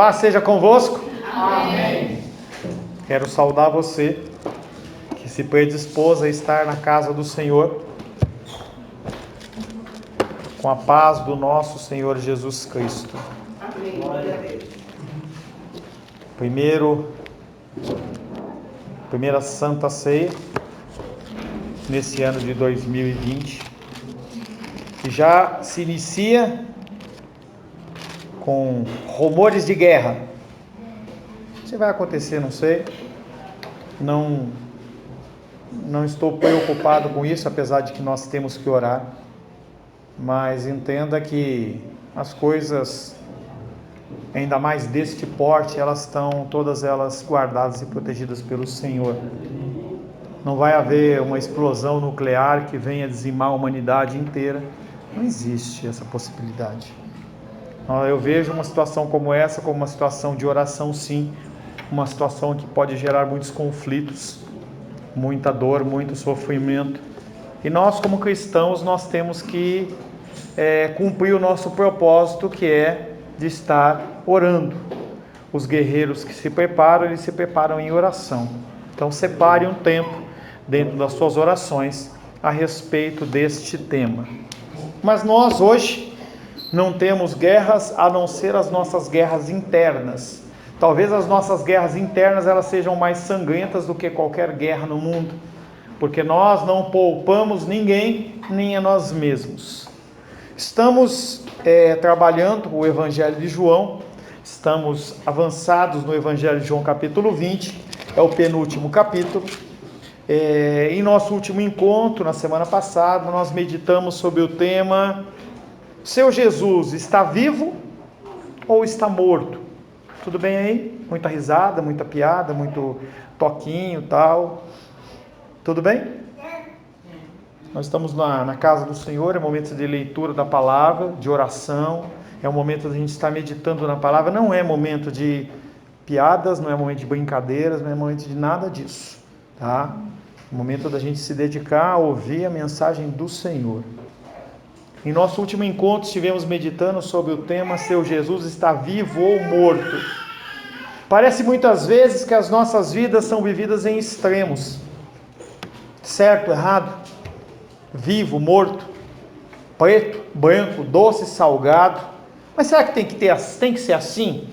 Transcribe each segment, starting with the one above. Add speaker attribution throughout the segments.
Speaker 1: paz seja convosco.
Speaker 2: Amém.
Speaker 1: Quero saudar você que se predispôs a estar na casa do Senhor, com a paz do nosso Senhor Jesus Cristo.
Speaker 2: Amém.
Speaker 1: Primeira Santa Ceia, nesse ano de 2020, que já se inicia com rumores de guerra. Se vai acontecer, não sei. Não estou preocupado com isso, apesar de que nós temos que orar. Mas entenda que as coisas, ainda mais deste porte, elas estão todas elas guardadas e protegidas pelo Senhor. Não vai haver uma explosão nuclear que venha dizimar a humanidade inteira. Não existe essa possibilidade. Eu vejo uma situação como essa como uma situação de oração, sim. Uma situação que pode gerar muitos conflitos, muita dor, muito sofrimento. E nós, como cristãos, nós temos que cumprir o nosso propósito, que é de estar orando. Os guerreiros que se preparam, eles se preparam em oração. Então, separe um tempo dentro das suas orações a respeito deste tema. Mas nós, hoje, não temos guerras a não ser as nossas guerras internas. Talvez as nossas guerras internas elas sejam mais sangrentas do que qualquer guerra no mundo, porque nós não poupamos ninguém, nem a nós mesmos. Estamos trabalhando o Evangelho de João, estamos avançados no Evangelho de João capítulo 20, é o penúltimo capítulo. Em nosso último encontro, na semana passada, nós meditamos sobre o tema: seu Jesus está vivo ou está morto? Tudo bem aí? Muita risada, muita piada, muito toquinho e tal. Tudo bem? Nós estamos na casa do Senhor, é momento de leitura da palavra, de oração, é um momento de a gente estar meditando na palavra, não é momento de piadas, não é momento de brincadeiras, não é momento de nada disso, tá? É momento da gente se dedicar a ouvir a mensagem do Senhor. Em nosso último encontro estivemos meditando sobre o tema: seu Jesus está vivo ou morto? Parece muitas vezes que as nossas vidas são vividas em extremos, certo, errado, vivo, morto, preto, branco, doce, salgado. Mas será que tem que ser assim?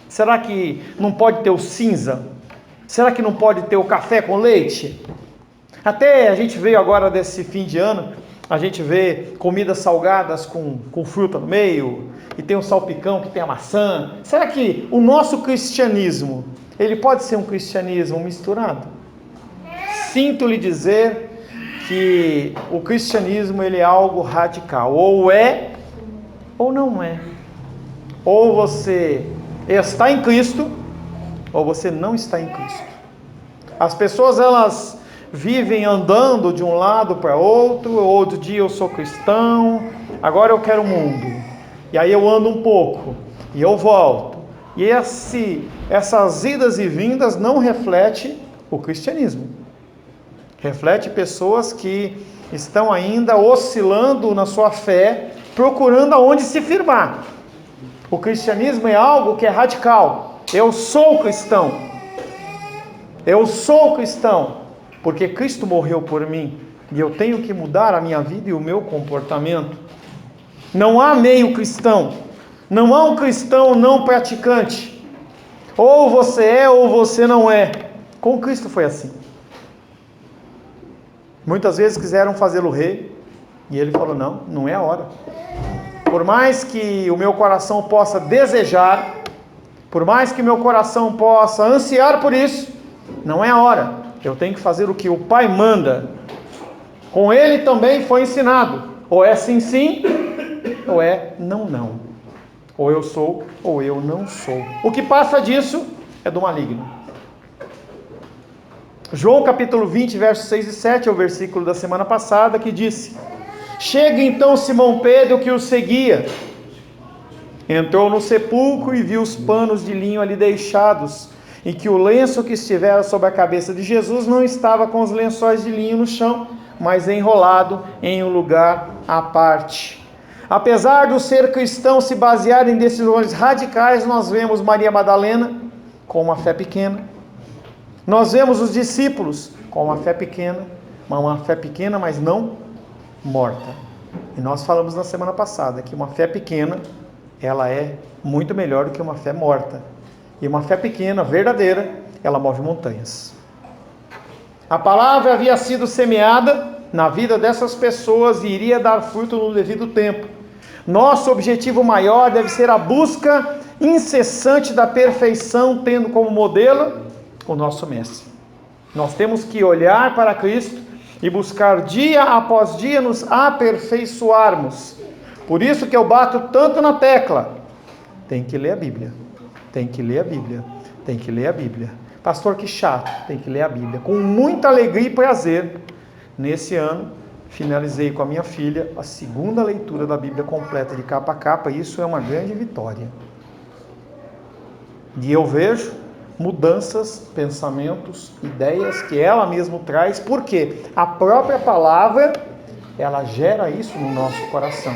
Speaker 1: Será que não pode ter o cinza? Será que não pode ter o café com leite? Até a gente veio agora desse fim de ano, a gente vê comidas salgadas com fruta no meio, e tem um salpicão que tem a maçã. Será que o nosso cristianismo, ele pode ser um cristianismo misturado? Sinto lhe dizer que o cristianismo, ele é algo radical, ou é ou não é. Ou você está em Cristo, ou você não está em Cristo. As pessoas, elas vivem andando de um lado para outro. Outro dia eu sou cristão, agora eu quero o mundo, e aí eu ando um pouco e eu volto, e essas idas e vindas não reflete o cristianismo. Reflete pessoas que estão ainda oscilando na sua fé, procurando aonde se firmar. O cristianismo é algo que é radical. Eu sou cristão, porque Cristo morreu por mim, e eu tenho que mudar a minha vida e o meu comportamento. Não há meio cristão, não há um cristão não praticante. Ou você é ou você não é. Com Cristo foi assim. Muitas vezes quiseram fazê-lo rei, e ele falou: não é a hora. Por mais que o meu coração possa desejar, por mais que meu coração possa ansiar por isso, não é a hora. Eu tenho que fazer o que o Pai manda. Com ele também foi ensinado: ou é sim, sim, ou é não, não. Ou eu sou, ou eu não sou. O que passa disso é do maligno. João capítulo 20, versos 6 e 7, é o versículo da semana passada, que disse: chega então Simão Pedro, que o seguia, entrou no sepulcro e viu os panos de linho ali deixados, e que o lenço que estivera sobre a cabeça de Jesus não estava com os lençóis de linho no chão, mas enrolado em um lugar à parte. Apesar do ser cristão se basear em decisões radicais, nós vemos Maria Madalena com uma fé pequena. Nós vemos os discípulos com uma fé pequena, mas não morta. E nós falamos na semana passada que uma fé pequena, ela é muito melhor do que uma fé morta. E uma fé pequena, verdadeira, ela move montanhas. A palavra havia sido semeada na vida dessas pessoas e iria dar fruto no devido tempo. Nosso objetivo maior deve ser a busca incessante da perfeição, tendo como modelo o nosso Mestre. Nós temos que olhar para Cristo e buscar dia após dia nos aperfeiçoarmos. Por isso que eu bato tanto na tecla. Tem que ler a Bíblia. Tem que ler a Bíblia. Tem que ler a Bíblia. Pastor, que chato. Tem que ler a Bíblia. Com muita alegria e prazer. Nesse ano, finalizei com a minha filha a segunda leitura da Bíblia completa de capa a capa. E isso é uma grande vitória. E eu vejo mudanças, pensamentos, ideias que ela mesma traz, porque a própria palavra, ela gera isso no nosso coração.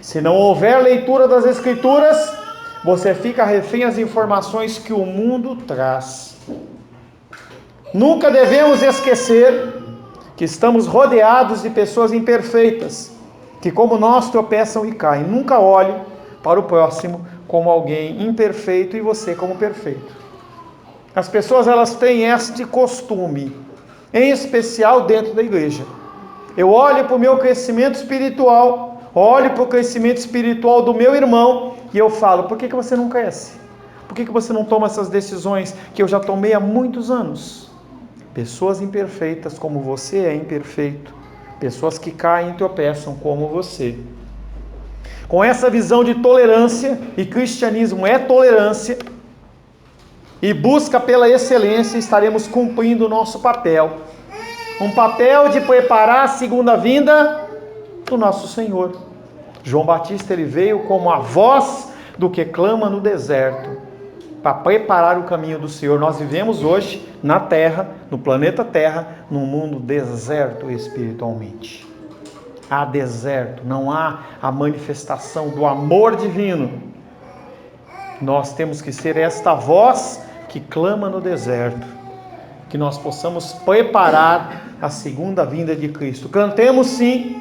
Speaker 1: Se não houver leitura das Escrituras, você fica refém às informações que o mundo traz. Nunca devemos esquecer que estamos rodeados de pessoas imperfeitas, que como nós tropeçam e caem. Nunca olhe para o próximo como alguém imperfeito e você como perfeito. As pessoas, elas têm este costume, em especial dentro da igreja. Eu olho para o meu crescimento espiritual, olho para o crescimento espiritual do meu irmão e eu falo, por que você não cresce? Por que você não toma essas decisões que eu já tomei há muitos anos? Pessoas imperfeitas como você é imperfeito. Pessoas que caem e tropeçam como você. Com essa visão de tolerância, e cristianismo é tolerância, e busca pela excelência, estaremos cumprindo o nosso papel. Um papel de preparar a segunda vinda do nosso Senhor. João Batista, ele veio como a voz do que clama no deserto, para preparar o caminho do Senhor. Nós vivemos hoje na Terra, no planeta Terra, num mundo deserto espiritualmente. Há deserto, não há a manifestação do amor divino. Nós temos que ser esta voz que clama no deserto, que nós possamos preparar a segunda vinda de Cristo. Cantemos sim,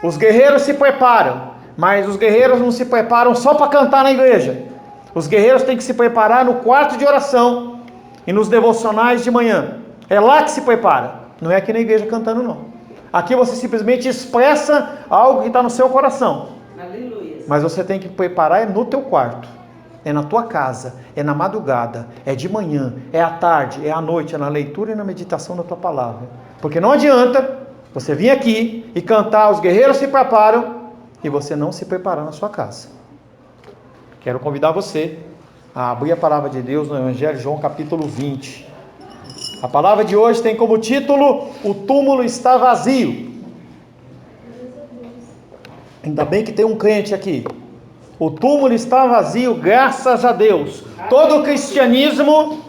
Speaker 1: os guerreiros se preparam, mas os guerreiros não se preparam só para cantar na igreja. Os guerreiros têm que se preparar no quarto de oração e nos devocionais de manhã. É lá que se prepara, não é aqui na igreja cantando não. Aqui você simplesmente expressa algo que está no seu coração. Aleluia. Mas você tem que preparar no teu quarto. É na tua casa, é na madrugada, é de manhã, é à tarde, é à noite, é na leitura e na meditação da tua palavra. Porque não adianta você vir aqui e cantar, os guerreiros se preparam, e você não se preparar na sua casa. Quero convidar você a abrir a palavra de Deus no Evangelho de João capítulo 20. A palavra de hoje tem como título, o túmulo está vazio. Ainda bem que tem um crente aqui. O túmulo está vazio, graças a Deus. Todo o cristianismo,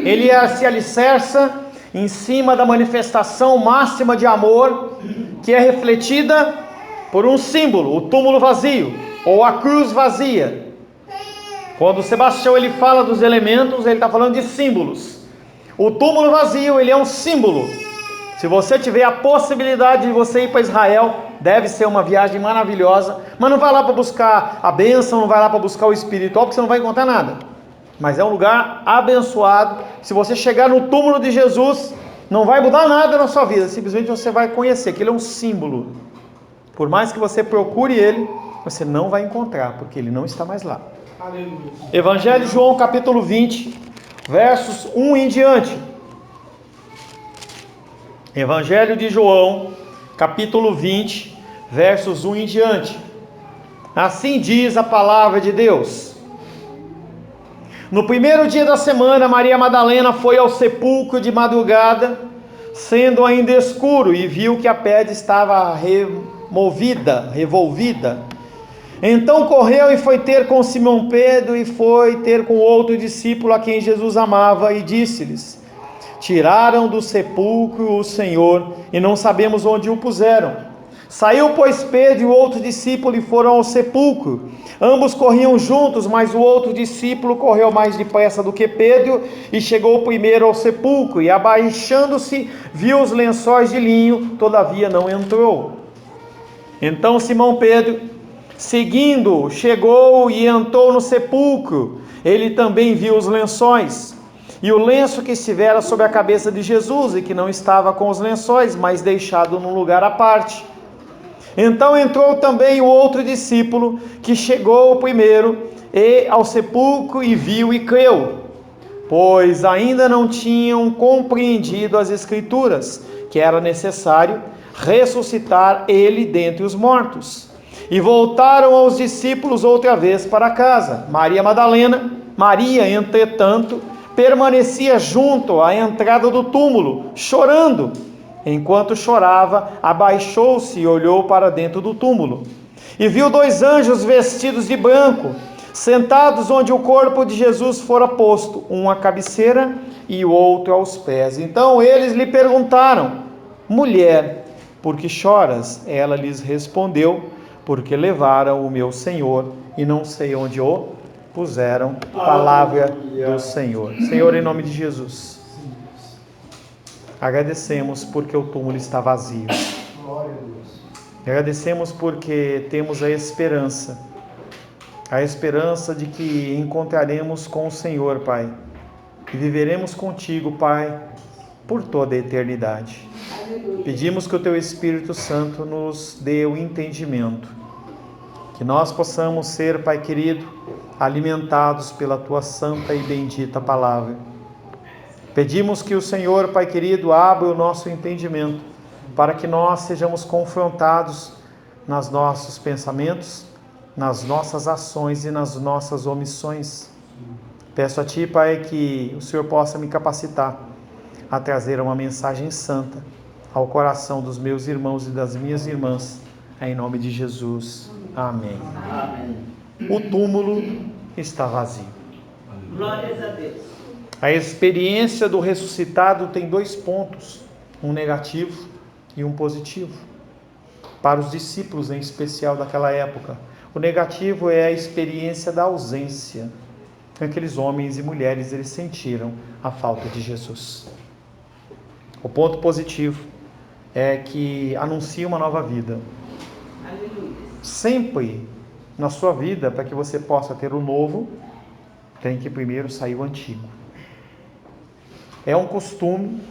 Speaker 1: ele se alicerça em cima da manifestação máxima de amor, que é refletida por um símbolo, o túmulo vazio, ou a cruz vazia. Quando Sebastião ele fala dos elementos, ele está falando de símbolos. O túmulo vazio, ele é um símbolo. Se você tiver a possibilidade de você ir para Israel, deve ser uma viagem maravilhosa, mas não vai lá para buscar a bênção, não vai lá para buscar o espiritual, porque você não vai encontrar nada. Mas é um lugar abençoado. Se você chegar no túmulo de Jesus, não vai mudar nada na sua vida, simplesmente você vai conhecer que ele é um símbolo. Por mais que você procure ele, você não vai encontrar, porque ele não está mais lá. Aleluia. Evangelho de João capítulo 20, versos 1 em diante. Evangelho de João, capítulo 20, versos 1 em diante. Assim diz a palavra de Deus. No primeiro dia da semana, Maria Madalena foi ao sepulcro de madrugada, sendo ainda escuro, e viu que a pedra estava revolvida. Então correu e foi ter com Simão Pedro, e foi ter com outro discípulo a quem Jesus amava, e disse-lhes: tiraram do sepulcro o Senhor, e não sabemos onde o puseram. Saiu, pois, Pedro e o outro discípulo e foram ao sepulcro. Ambos corriam juntos, mas o outro discípulo correu mais depressa do que Pedro e chegou primeiro ao sepulcro. E abaixando-se, viu os lençóis de linho, todavia não entrou. Então Simão Pedro, seguindo, chegou e entrou no sepulcro. Ele também viu os lençóis e o lenço que estivera sobre a cabeça de Jesus, e que não estava com os lençóis, mas deixado num lugar à parte. Então entrou também o outro discípulo, que chegou primeiro ao sepulcro e viu e creu, pois ainda não tinham compreendido as Escrituras, que era necessário ressuscitar ele dentre os mortos. E voltaram aos discípulos outra vez para casa. Maria, entretanto, permanecia junto à entrada do túmulo, chorando. Enquanto chorava, abaixou-se e olhou para dentro do túmulo. E viu 2 anjos vestidos de branco, sentados onde o corpo de Jesus fora posto, um à cabeceira e o outro aos pés. Então eles lhe perguntaram: mulher, por que choras? Ela lhes respondeu: porque levaram o meu Senhor e não sei onde o puseram. Palavra do Senhor. Senhor, em nome de Jesus, agradecemos porque o túmulo está vazio. Agradecemos porque temos a esperança de que encontraremos com o Senhor, Pai, e viveremos contigo, Pai, por toda a eternidade. Pedimos que o Teu Espírito Santo nos dê o entendimento, que nós possamos ser, Pai querido, alimentados pela Tua santa e bendita palavra. Pedimos que o Senhor, Pai querido, abra o nosso entendimento, para que nós sejamos confrontados nos nossos pensamentos, nas nossas ações e nas nossas omissões. Peço a Ti, Pai, que o Senhor possa me capacitar a trazer uma mensagem santa ao coração dos meus irmãos e das minhas irmãs, em nome de Jesus. Amém.
Speaker 2: Amém.
Speaker 1: O túmulo está vazio.
Speaker 2: Glórias a Deus.
Speaker 1: A experiência do ressuscitado tem 2 pontos, um negativo e um positivo, para os discípulos em especial daquela época. O negativo é a experiência da ausência. Aqueles homens e mulheres, eles sentiram a falta de Jesus. O ponto positivo é que anuncia uma nova vida.
Speaker 2: Aleluia.
Speaker 1: Sempre na sua vida, para que você possa ter o novo, tem que primeiro sair o antigo. É um costume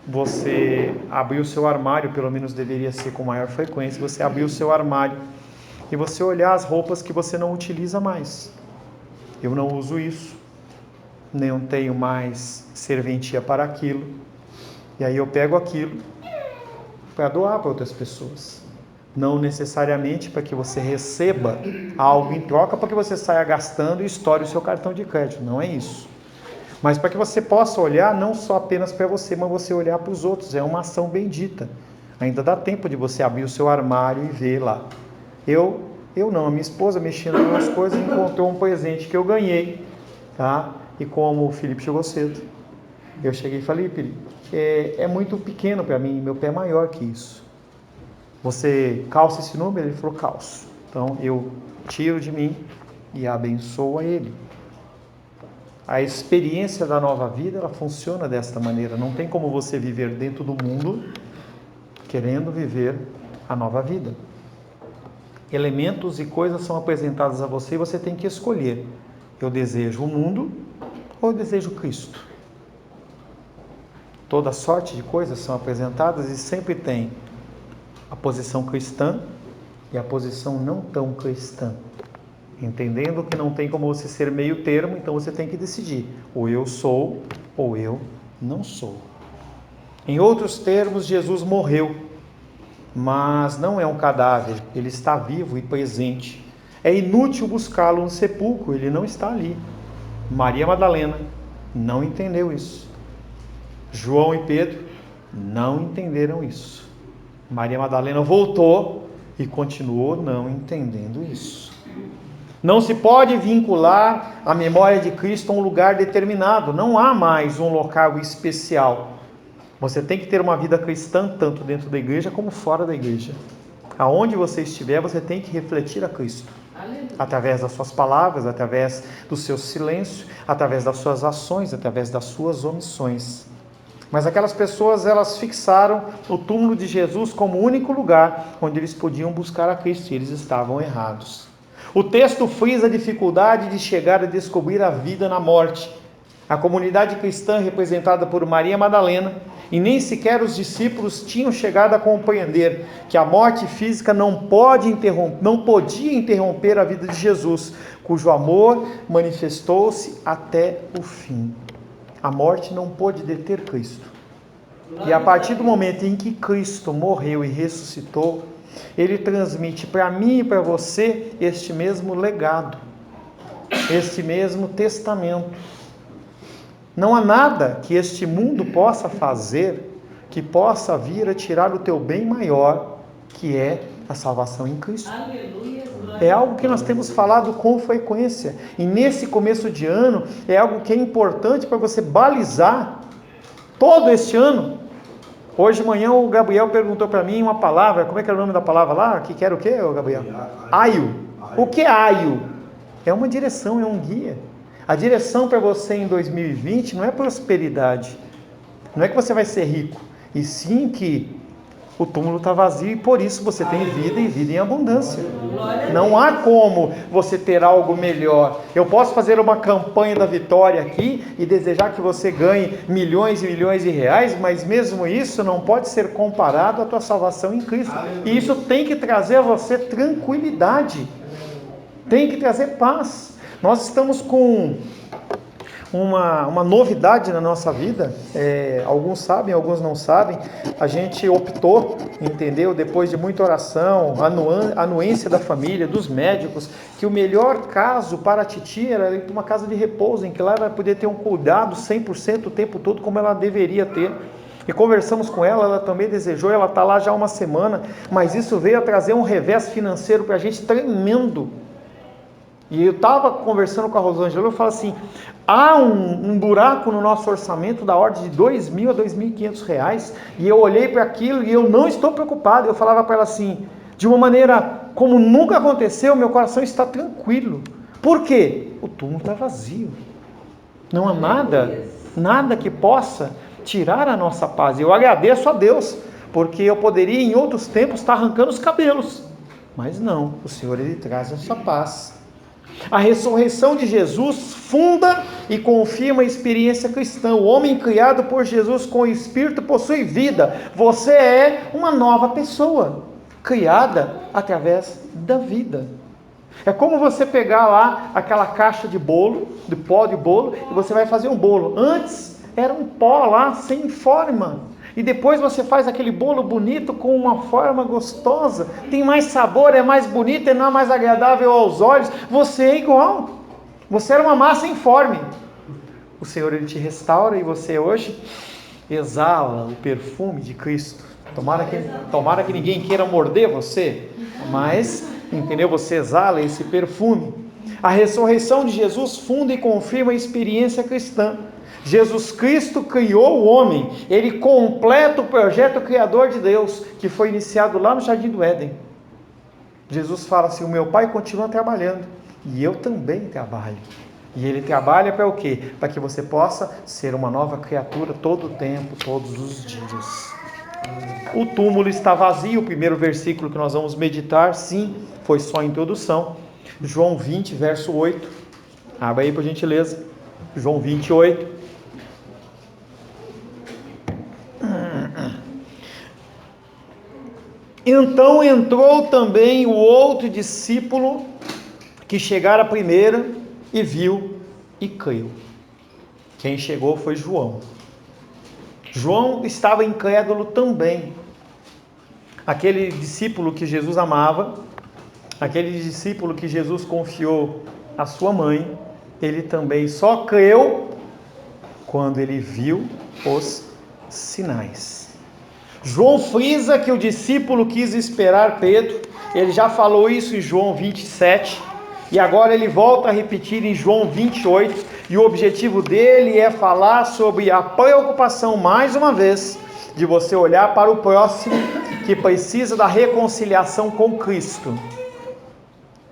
Speaker 1: você abrir o seu armário, pelo menos deveria ser com maior frequência, você abrir o seu armário e você olhar as roupas que você não utiliza mais. Eu não uso isso, nem tenho mais serventia para aquilo, e aí eu pego aquilo para doar para outras pessoas. Não necessariamente para que você receba algo em troca, para que você saia gastando e estoure o seu cartão de crédito, não é isso. Mas para que você possa olhar não só apenas para você, mas você olhar para os outros. É uma ação bendita. Ainda dá tempo de você abrir o seu armário e ver lá. Eu não, a minha esposa mexendo nas coisas encontrou um presente que eu ganhei, tá? E como o Felipe chegou cedo, eu cheguei e falei: Felipe, é muito pequeno para mim, meu pé é maior que isso. Você calça esse número? Ele falou: calço. Então eu tiro de mim e abençoo a ele. A experiência da nova vida, ela funciona desta maneira. Não tem como você viver dentro do mundo querendo viver a nova vida. Elementos e coisas são apresentados a você e você tem que escolher: eu desejo o mundo ou eu desejo Cristo? Toda sorte de coisas são apresentadas e sempre tem a posição cristã e a posição não tão cristã. Entendendo que não tem como você ser meio termo, então você tem que decidir: ou eu sou ou eu não sou. Em outros termos, Jesus morreu, mas não é um cadáver, ele está vivo e presente. É inútil buscá-lo no sepulcro, ele não está ali. Maria Madalena não entendeu isso. João e Pedro não entenderam isso. Maria Madalena voltou e continuou não entendendo isso. Não se pode vincular a memória de Cristo a um lugar determinado. Não há mais um local especial. Você tem que ter uma vida cristã tanto dentro da igreja como fora da igreja. Aonde você estiver, você tem que refletir a Cristo. Através das suas palavras, através do seu silêncio, através das suas ações, através das suas omissões. Mas aquelas pessoas, elas fixaram o túmulo de Jesus como o único lugar onde eles podiam buscar a Cristo, e eles estavam errados. O texto frisa a dificuldade de chegar a descobrir a vida na morte. A comunidade cristã, representada por Maria Madalena, e nem sequer os discípulos tinham chegado a compreender que a morte física não podia interromper a vida de Jesus, cujo amor manifestou-se até o fim. A morte não pôde deter Cristo. E a partir do momento em que Cristo morreu e ressuscitou, Ele transmite para mim e para você este mesmo legado, este mesmo testamento. Não há nada que este mundo possa fazer que possa vir a tirar o teu bem maior, que é a salvação em Cristo. É algo que nós temos falado com frequência. E nesse começo de ano, é algo que é importante para você balizar todo este ano. Hoje de manhã o Gabriel perguntou para mim uma palavra. Como é que era o nome da palavra lá? Que era o quê, Gabriel? Aio. O que é aio? É uma direção, é um guia. A direção para você em 2020 não é prosperidade. Não é que você vai ser rico. E sim que o túmulo está vazio e por isso você tem vida e vida em abundância. Não há como você ter algo melhor. Eu posso fazer uma campanha da vitória aqui e desejar que você ganhe milhões e milhões de reais, mas mesmo isso não pode ser comparado à tua salvação em Cristo. E isso tem que trazer a você tranquilidade. Tem que trazer paz. Nós estamos com uma novidade na nossa vida, alguns sabem, alguns não sabem. A gente optou, entendeu, depois de muita oração, anuência da família, dos médicos, que o melhor caso para a Titi era ir para uma casa de repouso, em que lá ela vai poder ter um cuidado 100% o tempo todo, como ela deveria ter. E conversamos com ela, ela também desejou, ela está lá já há uma semana, mas isso veio a trazer um revés financeiro para a gente tremendo. E eu estava conversando com a Rosângela, eu falo assim, há um buraco no nosso orçamento da ordem de R$2.000 a R$2.500, e eu olhei para aquilo e eu não estou preocupado. Eu falava para ela assim, de uma maneira como nunca aconteceu, meu coração está tranquilo. Por quê? O túmulo está vazio. Não há nada que possa tirar a nossa paz. Eu agradeço a Deus, porque eu poderia em outros tempos estar arrancando os cabelos, mas não, o Senhor Ele traz essa paz. A ressurreição de Jesus funda e confirma a experiência cristã. O homem criado por Jesus com o Espírito possui vida. Você é uma nova pessoa, criada através da vida. É como você pegar lá aquela caixa de bolo, de pó de bolo, e você vai fazer um bolo. Antes era um pó lá sem forma. E depois você faz aquele bolo bonito com uma forma gostosa, tem mais sabor, é mais bonito, é mais agradável aos olhos. Você é igual. Você era uma massa informe. O Senhor Ele te restaura e você hoje exala o perfume de Cristo. Tomara que ninguém queira morder você, mas, entendeu? Você exala esse perfume. A ressurreição de Jesus funda e confirma a experiência cristã. Jesus Cristo criou o homem, Ele completa o projeto criador de Deus, que foi iniciado lá no Jardim do Éden. Jesus fala assim, o meu Pai continua trabalhando, e eu também trabalho. E Ele trabalha para o quê? Para que você possa ser uma nova criatura todo o tempo, todos os dias. O túmulo está vazio, o primeiro versículo que nós vamos meditar, sim, foi só a introdução. João 20, verso 8. Abra aí por gentileza. João 28. Então entrou também o outro discípulo que chegara primeiro e viu e creu. Quem chegou foi João. João estava incrédulo também. Aquele discípulo que Jesus amava, aquele discípulo que Jesus confiou à sua mãe, ele também só creu quando ele viu os sinais. João frisa que o discípulo quis esperar Pedro. Ele já falou isso em João 27 e agora ele volta a repetir em João 28, e o objetivo dele é falar sobre a preocupação mais uma vez de você olhar para o próximo que precisa da reconciliação com Cristo.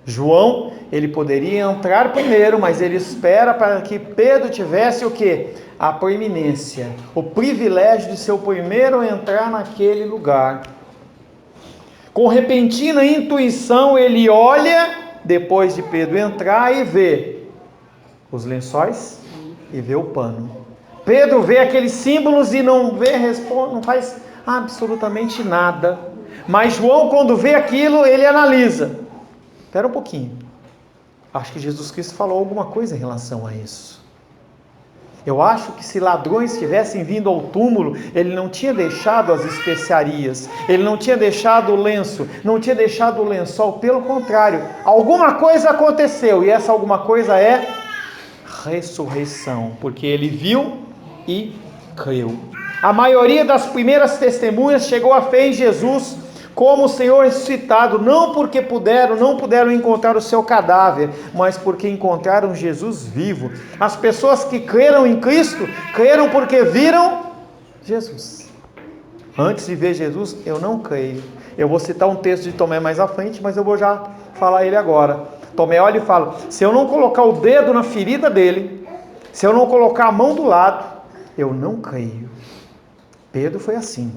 Speaker 1: João, ele poderia entrar primeiro, mas ele espera para que Pedro tivesse o quê? A preeminência, o privilégio de ser o primeiro a entrar naquele lugar. Com repentina intuição, ele olha, depois de Pedro entrar, e vê os lençóis e vê o pano. Pedro vê aqueles símbolos e não faz absolutamente nada. Mas João, quando vê aquilo, ele analisa. Espera um pouquinho. Acho que Jesus Cristo falou alguma coisa em relação a isso. Eu acho que se ladrões tivessem vindo ao túmulo, ele não tinha deixado as especiarias, ele não tinha deixado o lenço, não tinha deixado o lençol, pelo contrário, alguma coisa aconteceu, e essa alguma coisa é ressurreição, porque ele viu e creu. A maioria das primeiras testemunhas chegou à fé em Jesus como o Senhor ressuscitado, não porque não puderam encontrar o seu cadáver, mas porque encontraram Jesus vivo. As pessoas que creram em Cristo, creram porque viram Jesus. Antes de ver Jesus, eu não creio. Eu vou citar um texto de Tomé mais à frente, mas eu vou já falar ele agora. Tomé olha e fala: se eu não colocar o dedo na ferida dele, se eu não colocar a mão do lado, eu não creio. Pedro foi assim.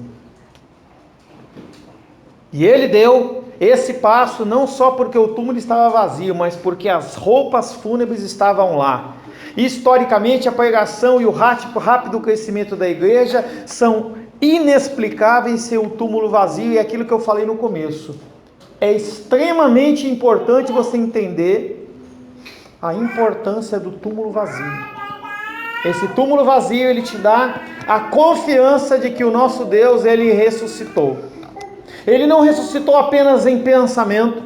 Speaker 1: E ele deu esse passo não só porque o túmulo estava vazio, mas porque as roupas fúnebres estavam lá. Historicamente, a pregação e o rápido crescimento da igreja são inexplicáveis sem o túmulo vazio, e é aquilo que eu falei no começo. É extremamente importante você entender a importância do túmulo vazio. Esse túmulo vazio, ele te dá a confiança de que o nosso Deus, ele ressuscitou. Ele não ressuscitou apenas em pensamento,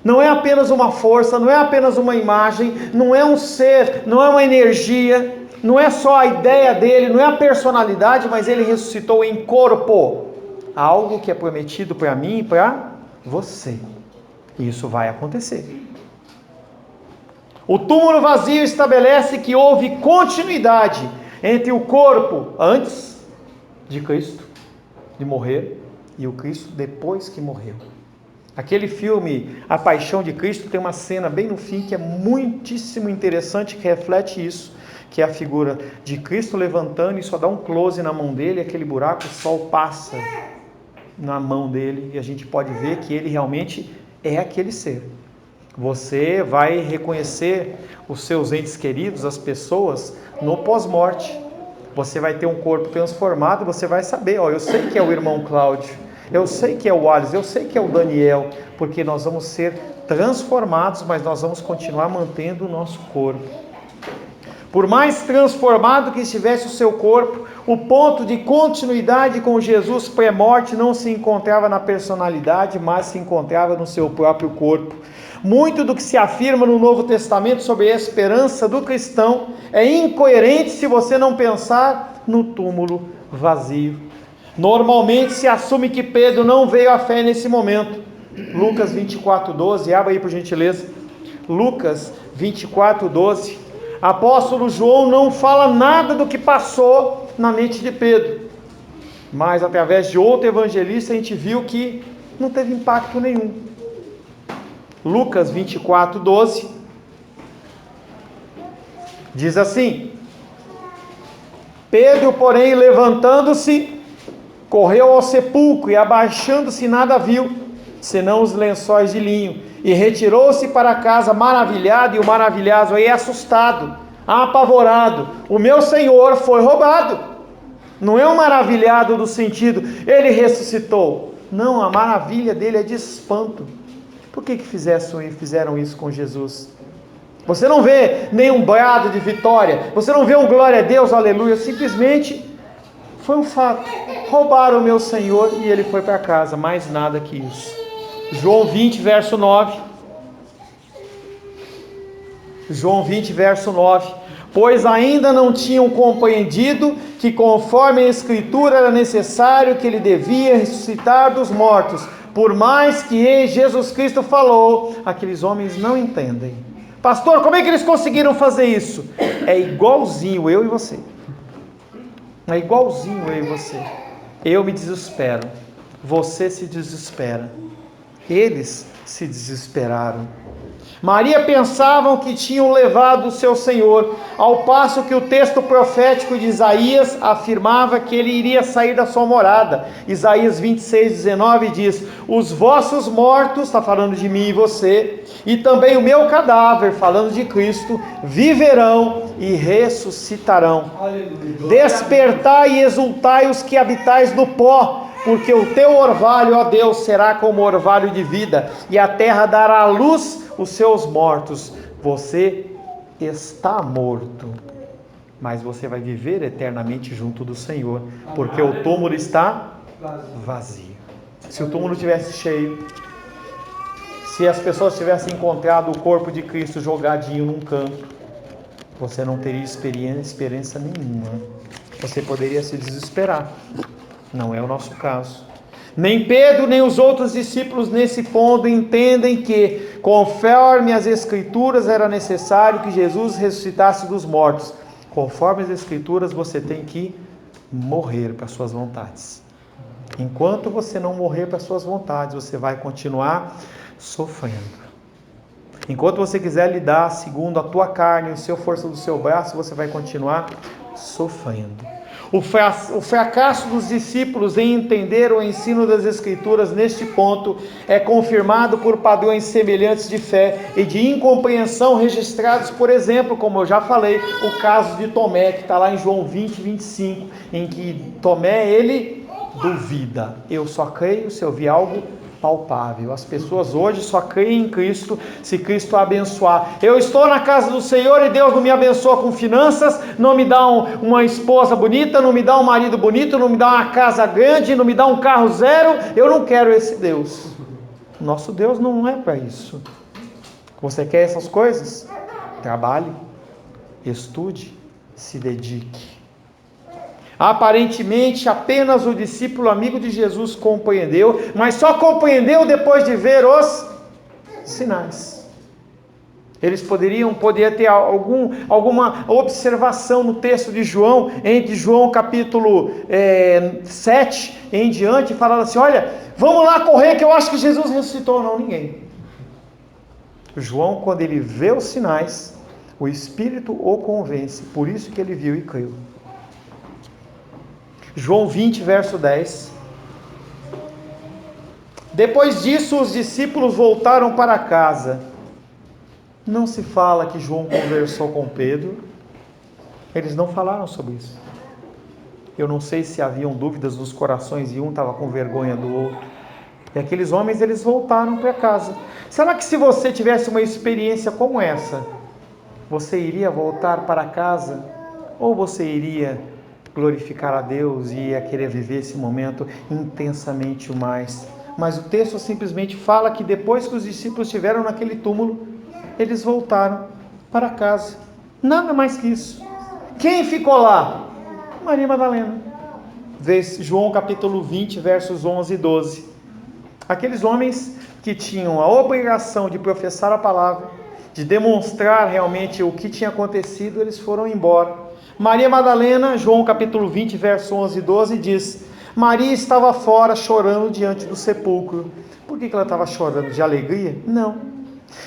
Speaker 1: não é apenas uma força, não é apenas uma imagem, não é um ser, não é uma energia, não é só a ideia dele, não é a personalidade, mas ele ressuscitou em corpo. Algo que é prometido para mim e para você. Isso vai acontecer. O túmulo vazio estabelece que houve continuidade entre o corpo antes de Cristo, de morrer, e o Cristo depois que morreu. Aquele filme A Paixão de Cristo tem uma cena bem no fim que é muitíssimo interessante, que reflete isso, que é a figura de Cristo levantando e só dá um close na mão dele, aquele buraco, o sol passa na mão dele e a gente pode ver que ele realmente é aquele ser. Você vai reconhecer os seus entes queridos, as pessoas, no pós-morte. Você vai ter um corpo transformado, você vai saber, eu sei que é o irmão Cláudio, eu sei que é o Alisson, eu sei que é o Daniel, porque nós vamos ser transformados, mas nós vamos continuar mantendo o nosso corpo. Por mais transformado que estivesse o seu corpo, o ponto de continuidade com Jesus pré-morte não se encontrava na personalidade, mas se encontrava no seu próprio corpo. Muito do que se afirma no Novo Testamento sobre a esperança do cristão é incoerente se você não pensar no túmulo vazio. Normalmente se assume que Pedro não veio à fé nesse momento. Lucas 24:12, abre aí por gentileza. Lucas 24:12. Apóstolo João não fala nada do que passou na mente de Pedro, mas através de outro evangelista a gente viu que não teve impacto nenhum. Lucas 24:12 diz assim: Pedro, porém, levantando-se, correu ao sepulcro e, abaixando-se, nada viu, senão os lençóis de linho, e retirou-se para casa maravilhado, e o maravilhado aí assustado, apavorado. O meu Senhor foi roubado. Não é um maravilhado do sentido, ele ressuscitou. Não, a maravilha dele é de espanto. Por que fizeram isso com Jesus? Você não vê nenhum brado de vitória, você não vê um glória a Deus, aleluia, simplesmente foi um fato. Roubaram o meu Senhor e ele foi para casa, mais nada que isso. João 20, verso 9. João 20, verso 9. Pois ainda não tinham compreendido que conforme a Escritura era necessário que ele devia ressuscitar dos mortos. Por mais que Jesus Cristo falou, aqueles homens não entendem. Pastor, como é que eles conseguiram fazer isso? É igualzinho eu e você. É igualzinho eu e você. Eu me desespero, você se desespera, eles se desesperaram. Maria pensavam que tinham levado o seu Senhor, ao passo que o texto profético de Isaías afirmava que ele iria sair da sua morada. Isaías 26:19 diz: os vossos mortos, está falando de mim e você, e também o meu cadáver, falando de Cristo, viverão e ressuscitarão. Aleluia. Despertai e exultai os que habitais no pó, porque o teu orvalho, ó Deus, será como orvalho de vida, e a terra dará à luz os seus mortos. Você está morto, mas você vai viver eternamente junto do Senhor, porque o túmulo está vazio. Se o túmulo tivesse cheio, se as pessoas tivessem encontrado o corpo de Cristo jogadinho num canto, você não teria experiência nenhuma. Você poderia se desesperar. Não é o nosso caso. Nem Pedro, nem os outros discípulos nesse ponto entendem que, conforme as Escrituras, era necessário que Jesus ressuscitasse dos mortos. Conforme as Escrituras, você tem que morrer para as suas vontades. Enquanto você não morrer para as suas vontades, você vai continuar sofrendo. Enquanto você quiser lidar segundo a tua carne, a sua força do seu braço, você vai continuar sofrendo. O fracasso dos discípulos em entender o ensino das Escrituras neste ponto é confirmado por padrões semelhantes de fé e de incompreensão registrados, por exemplo, como eu já falei, o caso de Tomé, que está lá em João 20:25, em que Tomé, ele duvida. Eu só creio se eu vi algo palpável. As pessoas hoje só creem em Cristo se Cristo a abençoar. Eu estou na casa do Senhor e Deus não me abençoa com finanças, não me dá uma esposa bonita, não me dá um marido bonito, não me dá uma casa grande, não me dá um carro zero. Eu não quero esse Deus. Nosso Deus não é para isso. Você quer essas coisas? Trabalhe, estude, se dedique. Aparentemente, apenas o discípulo amigo de Jesus compreendeu, mas só compreendeu depois de ver os sinais. Eles poderiam ter alguma observação no texto de João, entre João capítulo 7 em diante, falando assim: olha, vamos lá correr que eu acho que Jesus ressuscitou. Não, ninguém. João, quando ele vê os sinais, o Espírito o convence, por isso que ele viu e creu. João 20, verso 10. Depois disso, os discípulos voltaram para casa. Não se fala que João conversou com Pedro. Eles não falaram sobre isso. Eu não sei se haviam dúvidas nos corações e um estava com vergonha do outro. E aqueles homens, eles voltaram para casa. Será que se você tivesse uma experiência como essa, você iria voltar para casa? Ou você iria glorificar a Deus e ia querer viver esse momento intensamente mais? Mas o texto simplesmente fala que depois que os discípulos estiveram naquele túmulo, eles voltaram para casa. Nada mais que isso. Quem ficou lá? Maria Madalena. Vê João capítulo 20, versos 11 e 12. Aqueles homens que tinham a obrigação de professar a palavra, de demonstrar realmente o que tinha acontecido, eles foram embora. Maria Madalena, João capítulo 20, verso 11 e 12 diz: Maria estava fora chorando diante do sepulcro. Por que ela estava chorando? De alegria? Não.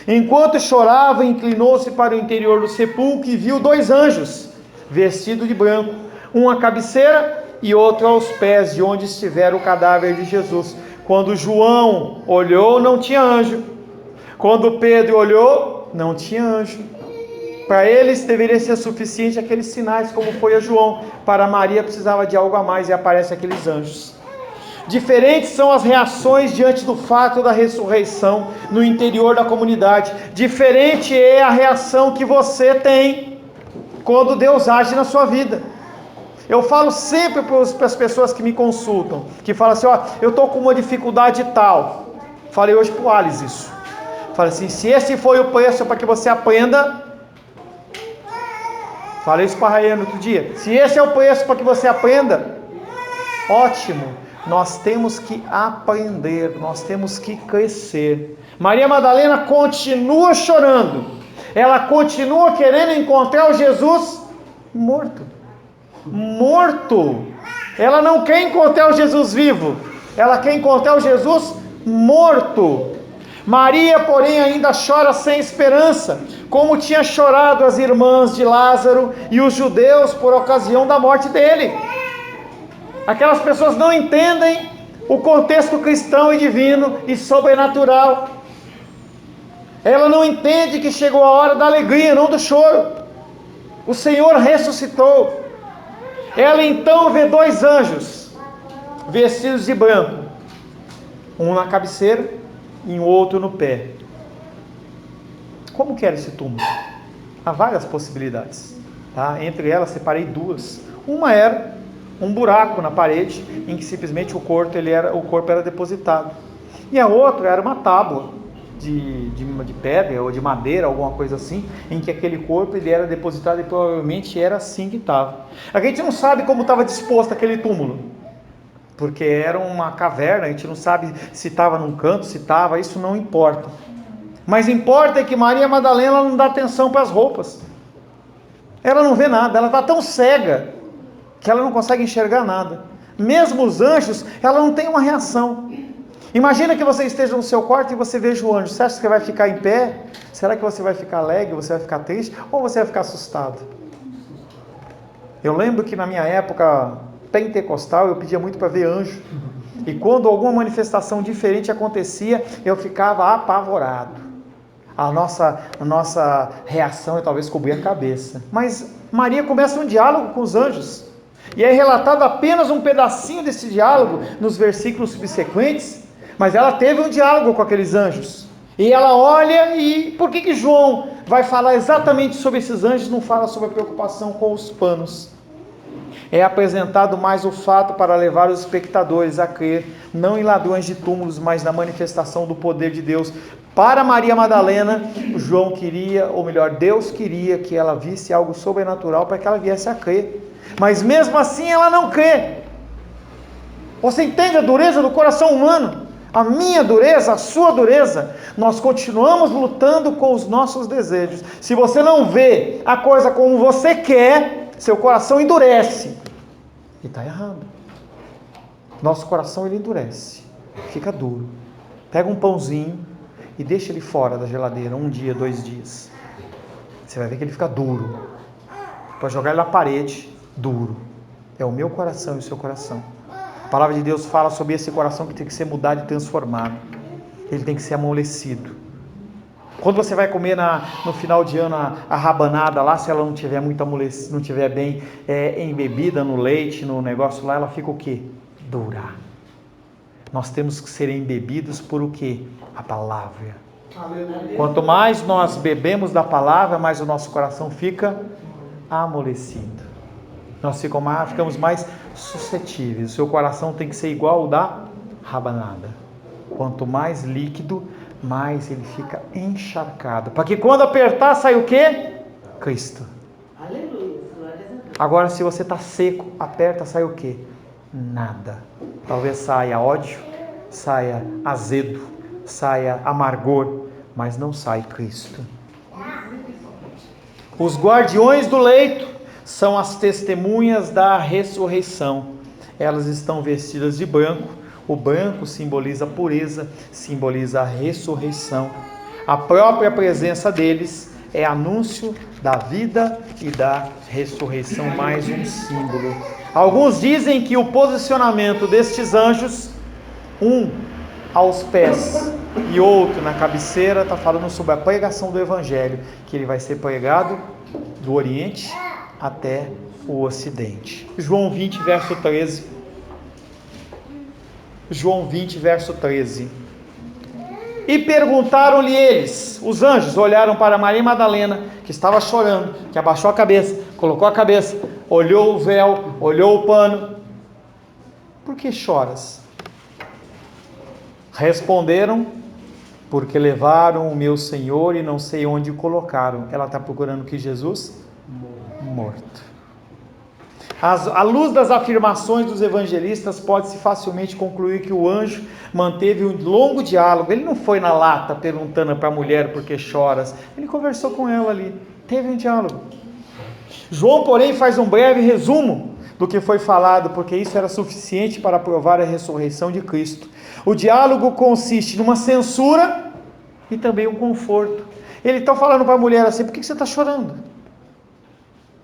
Speaker 1: Enquanto chorava, inclinou-se para o interior do sepulcro e viu 2 anjos, vestidos de branco, um à cabeceira e outro aos pés de onde estivera o cadáver de Jesus. Quando João olhou, não tinha anjo. Quando Pedro olhou, não tinha anjo. Para eles deveria ser suficiente aqueles sinais, como foi a João. Para Maria precisava de algo a mais e aparecem aqueles anjos. Diferentes são as reações diante do fato da ressurreição no interior da comunidade. Diferente é a reação que você tem quando Deus age na sua vida. Eu falo sempre para as pessoas que me consultam, que falam assim: ó, eu estou com uma dificuldade tal. Falei hoje para o Alice isso. Falei assim: se esse foi o preço para que você aprenda... Falei isso para a Raiane outro dia. Se esse é o preço para que você aprenda, ótimo. Nós temos que aprender, nós temos que crescer. Maria Madalena continua chorando. Ela continua querendo encontrar o Jesus morto. Morto. Ela não quer encontrar o Jesus vivo, ela quer encontrar o Jesus morto. Maria, porém, ainda chora sem esperança, como tinha chorado as irmãs de Lázaro e os judeus por ocasião da morte dele. Aquelas pessoas não entendem o contexto cristão e divino e sobrenatural. Ela não entende que chegou a hora da alegria, não do choro. O Senhor ressuscitou. Ela então vê 2 anjos, vestidos de branco, um na cabeceira e um outro no pé. Como que era esse túmulo? Há várias possibilidades, tá? Entre elas separei 2. Uma era um buraco na parede em que simplesmente o corpo era depositado, e a outra era uma tábua de pedra ou de madeira, alguma coisa assim, em que aquele corpo ele era depositado, e provavelmente era assim que estava. A gente não sabe como estava disposto aquele túmulo, porque era uma caverna, a gente não sabe se estava num canto, se estava, isso não importa. Mas importa é que Maria Madalena não dá atenção para as roupas. Ela não vê nada, ela está tão cega que ela não consegue enxergar nada. Mesmo os anjos, ela não tem uma reação. Imagina que você esteja no seu quarto e você veja o anjo. Você acha que você vai ficar em pé? Será que você vai ficar alegre? Você vai ficar triste? Ou você vai ficar assustado? Eu lembro que na minha época pentecostal eu pedia muito para ver anjo. E quando alguma manifestação diferente acontecia, eu ficava apavorado. A nossa reação é talvez cobrir a cabeça. Mas Maria começa um diálogo com os anjos. E é relatado apenas um pedacinho desse diálogo nos versículos subsequentes. Mas ela teve um diálogo com aqueles anjos. E ela olha e... Por que João vai falar exatamente sobre esses anjos, não fala sobre a preocupação com os panos? É apresentado mais o fato para levar os espectadores a crer, não em ladrões de túmulos, mas na manifestação do poder de Deus. Para Maria Madalena, João queria, ou melhor, Deus queria que ela visse algo sobrenatural para que ela viesse a crer. Mas mesmo assim ela não crê. Você entende a dureza do coração humano? A minha dureza, a sua dureza. Nós continuamos lutando com os nossos desejos. Se você não vê a coisa como você quer, seu coração endurece. E está errado. Nosso coração ele endurece, fica duro. Pega um pãozinho e deixa ele fora da geladeira 1 dia, 2 dias. Você vai ver que ele fica duro. Para jogar ele na parede, duro. É o meu coração e o seu coração. A palavra de Deus fala sobre esse coração que tem que ser mudado e transformado. Ele tem que ser amolecido. Quando você vai comer no final de ano a rabanada lá, se ela não tiver muito amolecida, não tiver bem embebida no leite, no negócio lá, ela fica o quê? Dura. Nós temos que ser embebidos por o quê? A palavra. Aleluia. Quanto mais nós bebemos da palavra, mais o nosso coração fica amolecido. Nós ficamos mais suscetíveis. O seu coração tem que ser igual ao da rabanada. Quanto mais líquido, mais ele fica encharcado. Para que quando apertar, sai o quê? Cristo.
Speaker 2: Aleluia.
Speaker 1: Agora, se você está seco, aperta, sai o quê? Nada. Talvez saia ódio, saia azedo, saia amargor, mas não sai Cristo. Os guardiões do leito são as testemunhas da ressurreição. Elas estão vestidas de branco. O branco simboliza a pureza, simboliza a ressurreição. A própria presença deles é anúncio da vida e da ressurreição, mais um símbolo. Alguns dizem que o posicionamento destes anjos, um aos pés e outro na cabeceira, está falando sobre a pregação do Evangelho, que ele vai ser pregado do Oriente até o Ocidente. João 20, verso 13. João 20, verso 13. E perguntaram-lhe eles, os anjos olharam para Maria Madalena, que estava chorando, que abaixou a cabeça, colocou a cabeça, olhou o véu, olhou o pano. Por que choras? Responderam, porque levaram o meu Senhor e não sei onde o colocaram. Ela está procurando que Jesus? Morto. À luz das afirmações dos evangelistas, pode-se facilmente concluir que o anjo manteve um longo diálogo. Ele não foi na lata perguntando para a mulher por que choras. Ele conversou com ela ali, teve um diálogo. João, porém, faz um breve resumo do que foi falado, porque isso era suficiente para provar a ressurreição de Cristo. O diálogo consiste numa censura e também um conforto. Ele está falando para a mulher assim: por que você está chorando?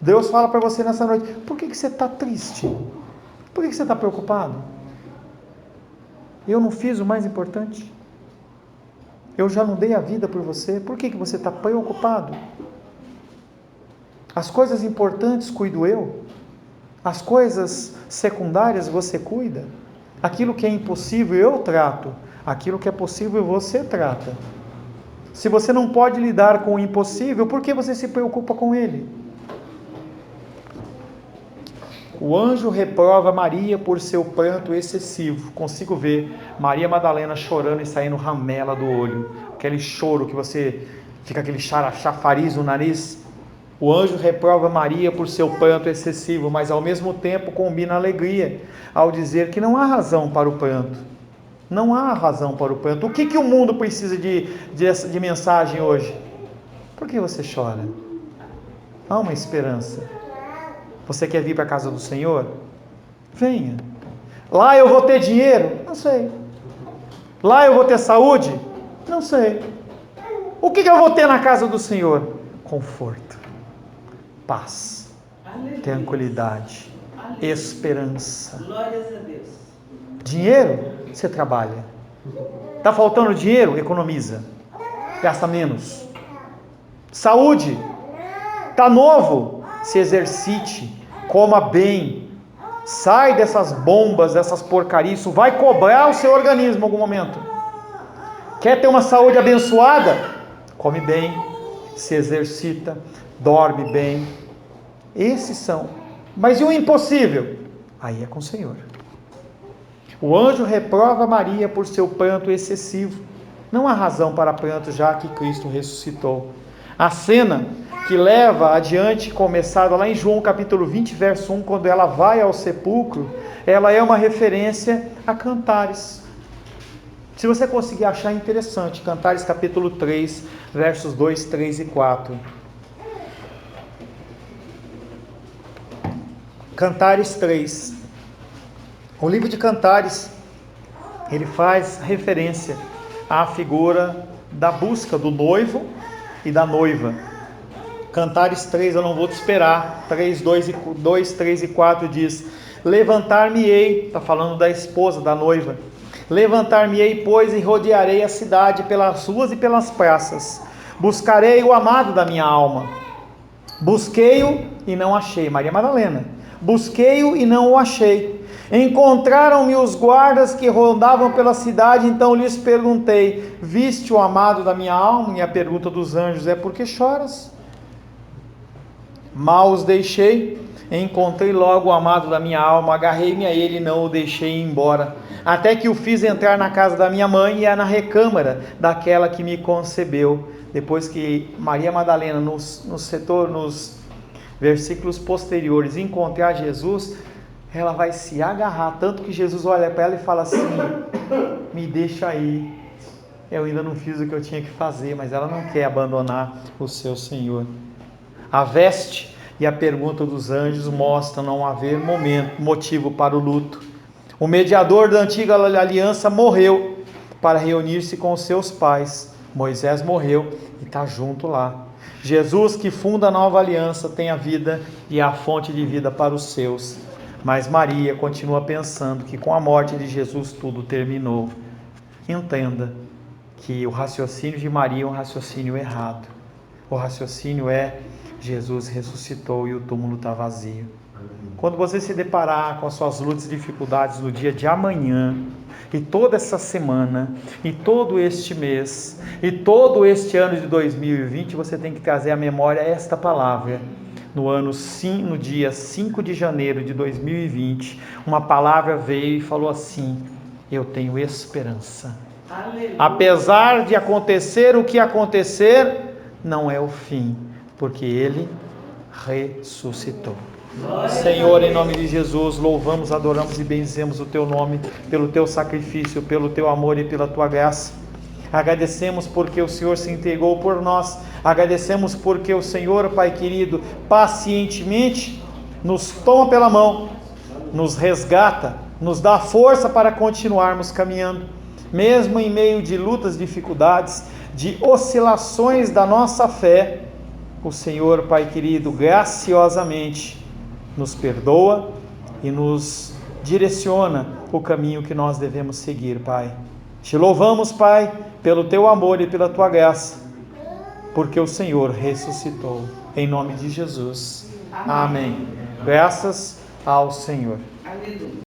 Speaker 1: Deus fala para você nessa noite: por que você está triste? Por que você está preocupado? Eu não fiz o mais importante? Eu já não dei a vida por você? Por que você está preocupado? As coisas importantes cuido eu. As coisas secundárias você cuida. Aquilo que é impossível eu trato. Aquilo que é possível você trata. Se você não pode lidar com o impossível, por que você se preocupa com ele? O anjo reprova Maria por seu pranto excessivo. Consigo ver Maria Madalena chorando e saindo ramela do olho. Aquele choro que você fica aquele chafariz no nariz. O anjo reprova Maria por seu pranto excessivo, mas ao mesmo tempo combina alegria ao dizer que não há razão para o pranto. Não há razão para o pranto. O que o mundo precisa de mensagem hoje? Por que você chora? Há uma esperança. Você quer vir para a casa do Senhor? Venha. Lá eu vou ter dinheiro? Não sei. Lá eu vou ter saúde? Não sei. O que eu vou ter na casa do Senhor? Conforto, paz, tranquilidade, esperança.
Speaker 2: Glórias a Deus.
Speaker 1: Dinheiro? Você trabalha. Está faltando dinheiro? Economiza. Gasta menos. Saúde? Está novo? Se exercite, coma bem, sai dessas bombas, dessas porcarias, isso vai cobrar o seu organismo em algum momento. Quer ter uma saúde abençoada? Come bem, se exercita, dorme bem. Esses são. Mas e o impossível? Aí é com o Senhor. O anjo reprova Maria por seu pranto excessivo. Não há razão para pranto, já que Cristo ressuscitou. A cena que leva adiante, começada lá em João capítulo 20, verso 1, quando ela vai ao sepulcro, ela é uma referência a Cantares. Se você conseguir achar, interessante, Cantares capítulo 3, versos 2, 3 e 4. Cantares 3. O livro de Cantares, ele faz referência à figura da busca do noivo e da noiva. Cantares 3, eu não vou te esperar, 3, 2, 3 e 4 diz: levantar-me-ei, está falando da esposa, da noiva, levantar-me-ei, pois, e rodearei a cidade pelas ruas e pelas praças, buscarei o amado da minha alma, busquei-o e não achei, Maria Madalena, busquei-o e não o achei, encontraram-me os guardas que rondavam pela cidade, então lhes perguntei: viste o amado da minha alma? E a pergunta dos anjos é: por que choras? Mal os deixei, encontrei logo o amado da minha alma, agarrei-me a ele e não o deixei ir embora, até que o fiz entrar na casa da minha mãe e na recâmara daquela que me concebeu. Depois que Maria Madalena, nos versículos posteriores, encontrar Jesus, ela vai se agarrar, tanto que Jesus olha para ela e fala assim: me deixa aí, eu ainda não fiz o que eu tinha que fazer, mas ela não quer abandonar o seu Senhor. A veste e a pergunta dos anjos mostram não haver motivo para o luto. O mediador da antiga aliança morreu para reunir-se com os seus pais. Moisés morreu e está junto lá. Jesus, que funda a nova aliança, tem a vida e a fonte de vida para os seus. Mas Maria continua pensando que com a morte de Jesus tudo terminou. Entenda que o raciocínio de Maria é um raciocínio errado. O raciocínio é: Jesus ressuscitou e o túmulo está vazio. Quando você se deparar com as suas lutas e dificuldades no dia de amanhã, e toda essa semana, e todo este mês, e todo este ano de 2020, você tem que trazer à memória esta palavra. No dia 5 de janeiro de 2020, uma palavra veio e falou assim: eu tenho esperança. Aleluia. Apesar de acontecer o que acontecer, não é o fim, porque Ele ressuscitou. Senhor, em nome de Jesus, louvamos, adoramos e bendizemos o Teu nome, pelo Teu sacrifício, pelo Teu amor e pela Tua graça. Agradecemos porque o Senhor se entregou por nós, agradecemos porque o Senhor, Pai querido, pacientemente nos toma pela mão nos resgata, nos dá força para continuarmos caminhando, mesmo em meio de lutas, dificuldades, de oscilações da nossa fé. O Senhor, Pai querido, graciosamente nos perdoa e nos direciona o caminho que nós devemos seguir, Pai. Te louvamos, Pai, pelo Teu amor e pela Tua graça, porque o Senhor ressuscitou. Em nome de Jesus. Amém. Graças ao Senhor.
Speaker 2: Aleluia.